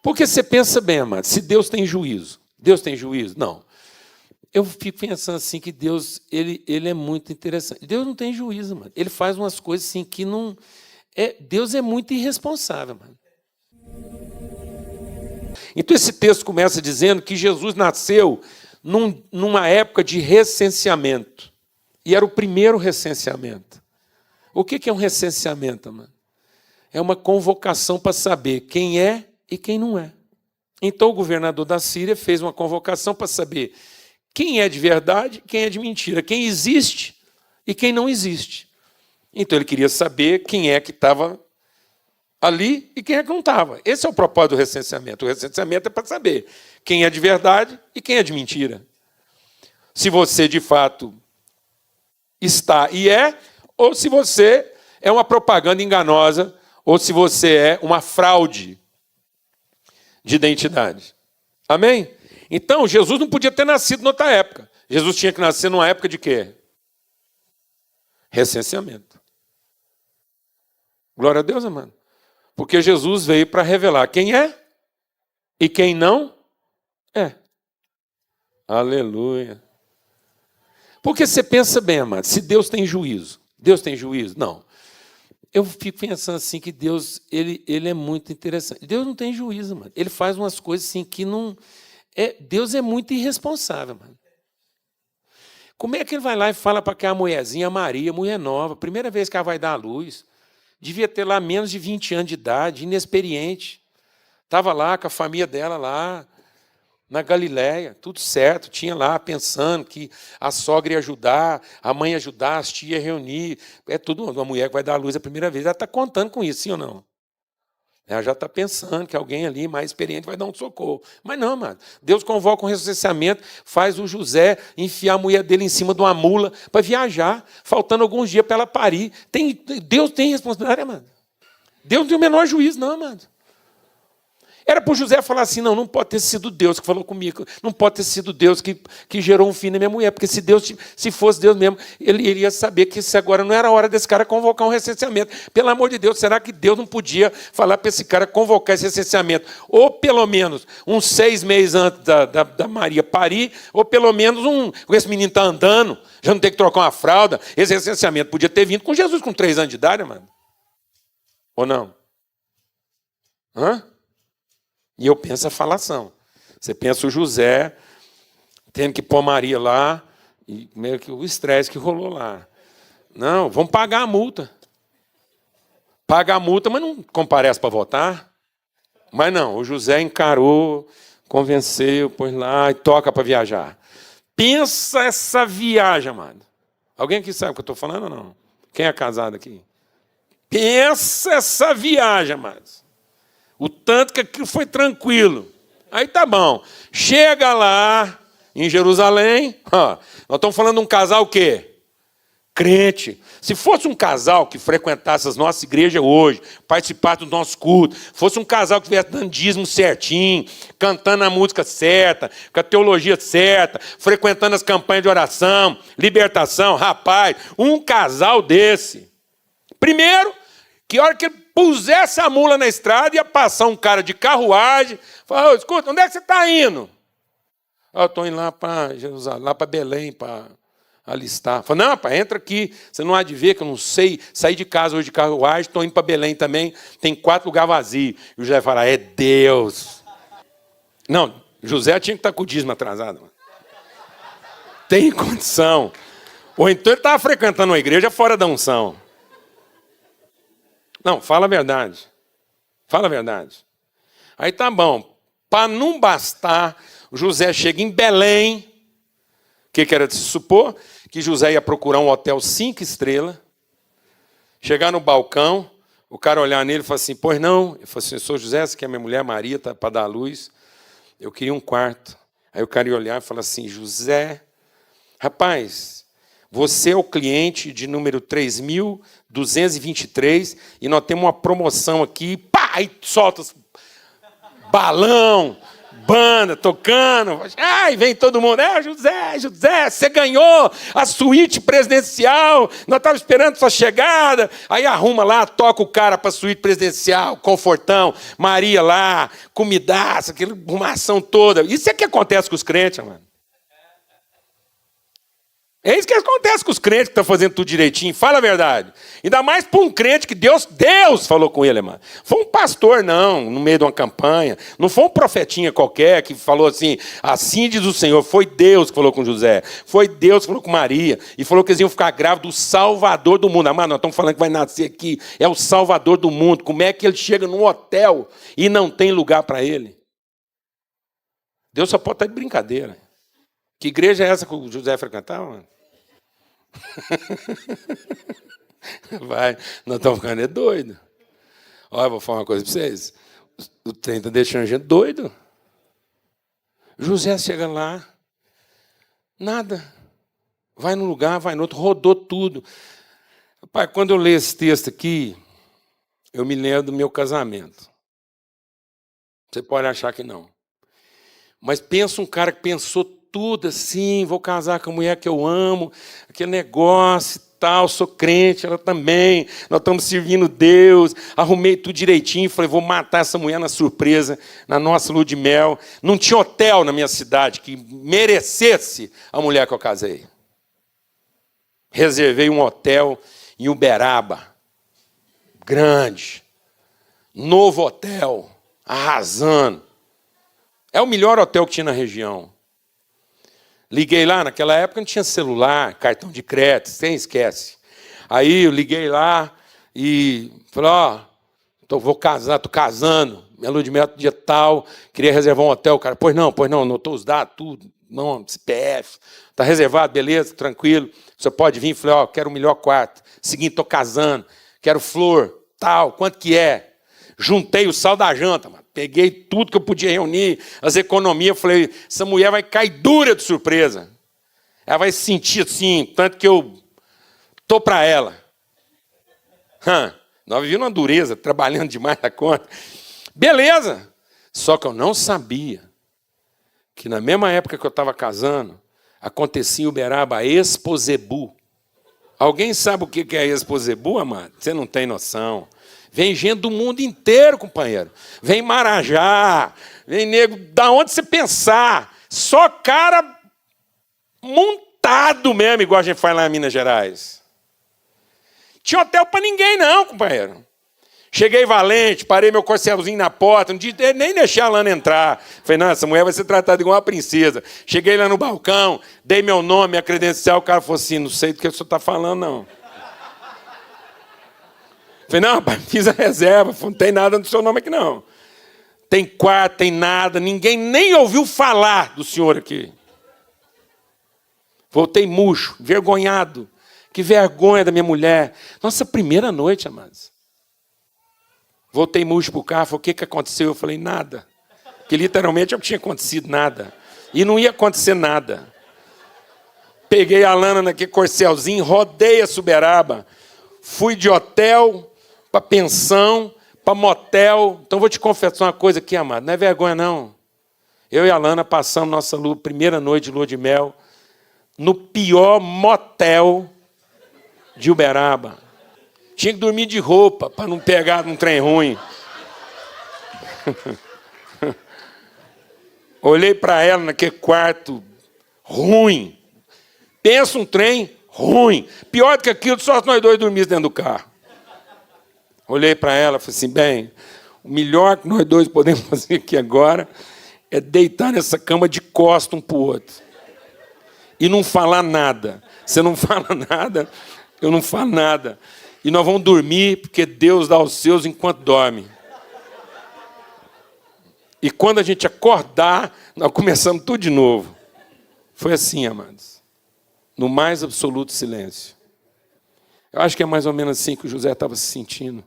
Porque você pensa bem, amado, se Deus tem juízo. Deus tem juízo? Não. Eu fico pensando assim que Deus ele é muito interessante. Deus não tem juízo, mano. Ele faz umas coisas assim que não... Deus é muito irresponsável, mano. Então esse texto começa dizendo que Jesus nasceu numa época de recenseamento. E era o primeiro recenseamento. O que é um recenseamento, mano? É uma convocação para saber quem é e quem não é. Então o governador da Síria fez uma convocação para saber quem é de verdade, quem é de mentira, quem existe e quem não existe. Então ele queria saber quem é que estava ali e quem é que não estava. Esse é o propósito do recenseamento. O recenseamento é para saber quem é de verdade e quem é de mentira. Se você, de fato, está e é, ou se você é uma propaganda enganosa, ou se você é uma fraude de identidade. Amém? Então, Jesus não podia ter nascido noutra época. Jesus tinha que nascer numa época de quê? Recenseamento. Glória a Deus, amado. Porque Jesus veio para revelar quem é e quem não é. Aleluia. Porque você pensa bem, amado, se Deus tem juízo. Deus tem juízo? Não. Eu fico pensando assim que Deus ele é muito interessante. Deus não tem juízo, mano. Ele faz umas coisas assim que não... Deus é muito irresponsável, mano. Como é que ele vai lá e fala para aquela mulherzinha, Maria, mulher nova, primeira vez que ela vai dar à luz, devia ter lá menos de 20 anos de idade, inexperiente. Estava lá com a família dela lá, na Galileia, tudo certo, tinha lá pensando que a sogra ia ajudar, a mãe ia ajudar, as tias iam reunir. É tudo uma mulher que vai dar à luz a primeira vez. Ela está contando com isso, sim ou não? Ela já está pensando que alguém ali mais experiente vai dar um socorro. Mas não, mano. Deus convoca um recenseamento, faz o José enfiar a mulher dele em cima de uma mula para viajar, faltando alguns dias para ela parir. Deus tem responsabilidade, mano. Deus não tem o menor juízo, não, mano. Era para o José falar assim, não pode ter sido Deus que falou comigo, não pode ter sido Deus que gerou um filho na minha mulher, porque se fosse Deus mesmo, ele iria saber que isso agora não era a hora desse cara convocar um recenseamento. Pelo amor de Deus, será que Deus não podia falar para esse cara convocar esse recenseamento? Ou pelo menos uns 6 meses antes da Maria parir, ou pelo menos esse menino está andando, já não tem que trocar uma fralda. Esse recenseamento podia ter vindo com Jesus com 3 anos de idade, mano. Ou não? Hã? E eu penso a falação. Você pensa o José tendo que pôr Maria lá, e meio que o estresse que rolou lá. Não, vamos pagar a multa. Paga a multa, mas não comparece para votar. Mas não, o José encarou, convenceu, pôs lá e toca para viajar. Pensa essa viagem, amado. Alguém aqui sabe o que eu estou falando ou não? Quem é casado aqui? Pensa essa viagem, amados. O tanto que aquilo foi tranquilo. Aí tá bom. Chega lá, em Jerusalém. Nós estamos falando de um casal o quê? Crente. Se fosse um casal que frequentasse as nossas igrejas hoje, participasse do nosso culto, fosse um casal que estivesse dando dízimo certinho, cantando a música certa, com a teologia certa, frequentando as campanhas de oração, libertação, rapaz, um casal desse. Primeiro, que a hora que ele pusesse a mula na estrada, ia passar um cara de carruagem, falar, escuta, onde é que você está indo? Eu estou indo lá para Jerusalém, lá para Belém, para alistar. Falei, não, rapaz, entra aqui, você não há de ver que eu não sei, saí de casa hoje de carruagem, estou indo para Belém também, tem 4 lugares vazios. E o José fala, é Deus. Não, José tinha que estar com o dízimo atrasado. Tem condição. Ou então ele estava frequentando uma igreja fora da unção. Não, fala a verdade. Fala a verdade. Aí tá bom. Para não bastar, José chega em Belém. O que era de se supor? Que José ia procurar um hotel 5 estrelas. Chegar no balcão, o cara olhar nele e falar assim, pois não. Ele falou assim, sou José, essa aqui é minha mulher Maria, tá para dar a luz. Eu queria um quarto. Aí o cara ia olhar e falar assim, José, rapaz... Você é o cliente de número 3.223 e nós temos uma promoção aqui, pá, e solta balão, banda tocando. Ai, vem todo mundo. José, você ganhou a suíte presidencial. Nós estávamos esperando sua chegada. Aí arruma lá, toca o cara para a suíte presidencial, confortão, Maria lá, comidaça, aquela arrumação toda. Isso é que acontece com os crentes, mano. É isso que acontece com os crentes que estão fazendo tudo direitinho. Fala a verdade. Ainda mais para um crente que Deus falou com ele, mano. Foi um pastor, não, no meio de uma campanha. Não foi um profetinha qualquer que falou assim diz o Senhor. Foi Deus que falou com José. Foi Deus que falou com Maria. E falou que eles iam ficar grávidos do Salvador do mundo. Mano, nós estamos falando que vai nascer aqui. É o Salvador do mundo. Como é que ele chega num hotel e não tem lugar para ele? Deus só pode estar de brincadeira. Que igreja é essa que o José frequentava, mano? Vai, nós estamos ficando doido. Olha, vou falar uma coisa para vocês. O trem está deixando a gente doido. José chega lá, nada. Vai num lugar, vai no outro, rodou tudo. Pai, quando eu leio esse texto aqui, eu me lembro do meu casamento. Você pode achar que não. Mas pensa um cara que pensou tudo assim, vou casar com a mulher que eu amo, aquele negócio e tal, sou crente, ela também, nós estamos servindo Deus, arrumei tudo direitinho, falei, vou matar essa mulher na surpresa, na nossa lua de mel. Não tinha hotel na minha cidade que merecesse a mulher que eu casei. Reservei um hotel em Uberaba, grande, novo hotel, arrasando. É o melhor hotel que tinha na região. Liguei lá, naquela época não tinha celular, cartão de crédito, você esquece. Aí eu liguei lá e falei, vou casar, estou casando, minha lua de mel dia tal, queria reservar um hotel. O cara, pois não, anotou os dados, tudo, nome, CPF, está reservado, beleza, tranquilo, você pode vir. Falei, quero o melhor quarto, seguinte, estou casando, quero flor, tal, quanto que é? Juntei o sal da janta, mano. Peguei tudo que eu podia reunir, as economias, falei, essa mulher vai cair dura de surpresa. Ela vai se sentir assim, tanto que eu tô para ela. Nós vivíamos uma dureza, trabalhando demais da conta. Beleza. Só que eu não sabia que na mesma época que eu estava casando, acontecia em Uberaba a Expo Zebu. Alguém sabe o que é a Expo Zebu, amado? Você não tem noção. Vem gente do mundo inteiro, companheiro. Vem Marajá, vem nego, da onde você pensar. Só cara montado mesmo, igual a gente faz lá em Minas Gerais. Tinha hotel para ninguém não, companheiro. Cheguei valente, parei meu corcelzinho na porta, não nem deixei a Lana entrar. Falei, não, essa mulher vai ser tratada igual uma princesa. Cheguei lá no balcão, dei meu nome, minha credencial, o cara falou assim, não sei do que o senhor está falando, não. Falei, não, pai, fiz a reserva, não tem nada no seu nome aqui, não. Tem quarto, tem nada, ninguém nem ouviu falar do senhor aqui. Voltei murcho, envergonhado. Que vergonha da minha mulher. Nossa primeira noite, amados. Voltei murcho para o carro, falei, o que aconteceu? Eu falei, nada. Porque literalmente não tinha acontecido nada. E não ia acontecer nada. Peguei a Lana naquele corcelzinho, rodei a Suberaba. Fui de hotel para pensão, para motel. Então, vou te confessar uma coisa aqui, amado. Não é vergonha, não. Eu e a Lana passamos nossa primeira noite de lua de mel no pior motel de Uberaba. Tinha que dormir de roupa para não pegar num trem ruim. Olhei para ela naquele quarto ruim. Pensa um trem ruim. Pior do que aquilo, só nós dois dormíamos dentro do carro. Olhei para ela e falei assim, bem, o melhor que nós dois podemos fazer aqui agora é deitar nessa cama de costas um para o outro. E não falar nada. Você não fala nada, eu não falo nada. E nós vamos dormir, porque Deus dá aos seus enquanto dorme. E quando a gente acordar, nós começamos tudo de novo. Foi assim, amados. No mais absoluto silêncio. Eu acho que é mais ou menos assim que o José estava se sentindo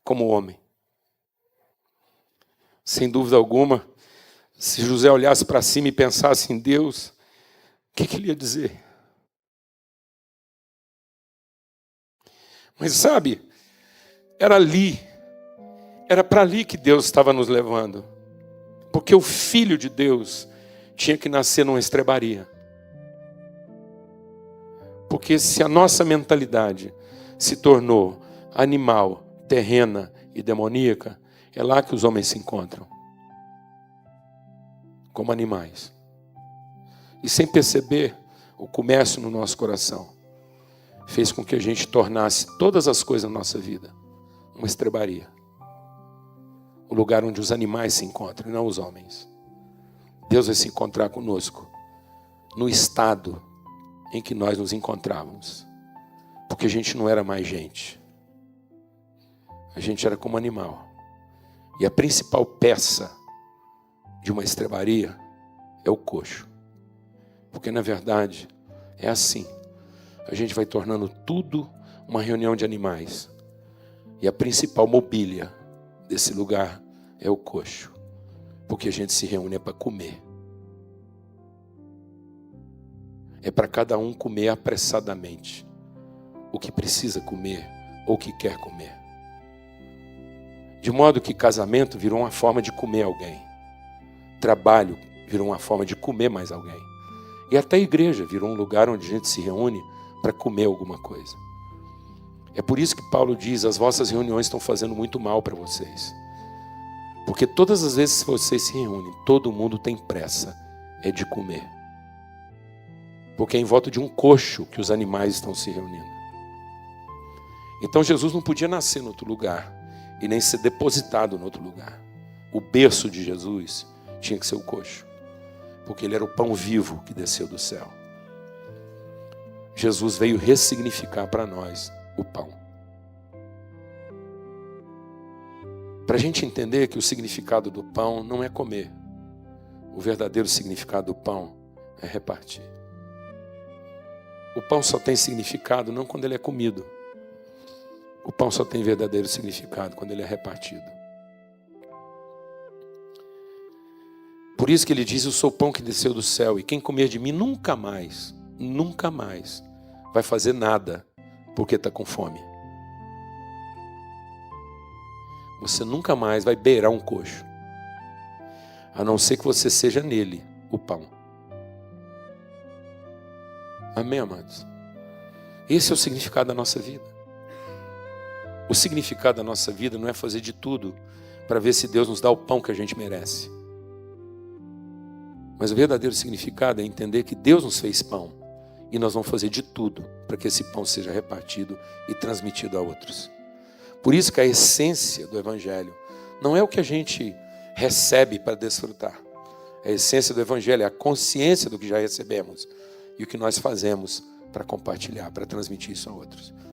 como homem. Sem dúvida alguma, se José olhasse para cima e pensasse em Deus, o que ele ia dizer? Mas sabe, era para ali que Deus estava nos levando. Porque o Filho de Deus tinha que nascer numa estrebaria. Porque se a nossa mentalidade se tornou animal, terrena e demoníaca, é lá que os homens se encontram. Como animais. E sem perceber, o comércio no nosso coração fez com que a gente tornasse todas as coisas na nossa vida uma estrebaria. O lugar onde os animais se encontram, e não os homens. Deus vai se encontrar conosco no estado em que nós nos encontrávamos. Porque a gente não era mais gente. A gente era como animal. E a principal peça de uma estrebaria é o coxo. Porque na verdade é assim. A gente vai tornando tudo uma reunião de animais. E a principal mobília desse lugar é o coxo. Porque a gente se reúne para comer. É para cada um comer apressadamente o que precisa comer ou o que quer comer. De modo que casamento virou uma forma de comer alguém. Trabalho virou uma forma de comer mais alguém. E até a igreja virou um lugar onde a gente se reúne para comer alguma coisa. É por isso que Paulo diz, as vossas reuniões estão fazendo muito mal para vocês. Porque todas as vezes que vocês se reúnem, todo mundo tem pressa, é de comer. Porque é em volta de um coxo que os animais estão se reunindo. Então Jesus não podia nascer em outro lugar e nem ser depositado em outro lugar. O berço de Jesus tinha que ser o coxo, porque ele era o pão vivo que desceu do céu. Jesus veio ressignificar para nós o pão. Para a gente entender que o significado do pão não é comer. O verdadeiro significado do pão é repartir. O pão só tem significado não quando ele é comido. O pão só tem verdadeiro significado quando ele é repartido. Por isso que ele diz, eu sou o pão que desceu do céu, e quem comer de mim nunca mais vai fazer nada porque está com fome. Você nunca mais vai beirar um coxo, a não ser que você seja nele o pão. Amém, amados? Esse é o significado da nossa vida. O significado da nossa vida não é fazer de tudo para ver se Deus nos dá o pão que a gente merece. Mas o verdadeiro significado é entender que Deus nos fez pão e nós vamos fazer de tudo para que esse pão seja repartido e transmitido a outros. Por isso que a essência do Evangelho não é o que a gente recebe para desfrutar. A essência do Evangelho é a consciência do que já recebemos e o que nós fazemos para compartilhar, para transmitir isso a outros.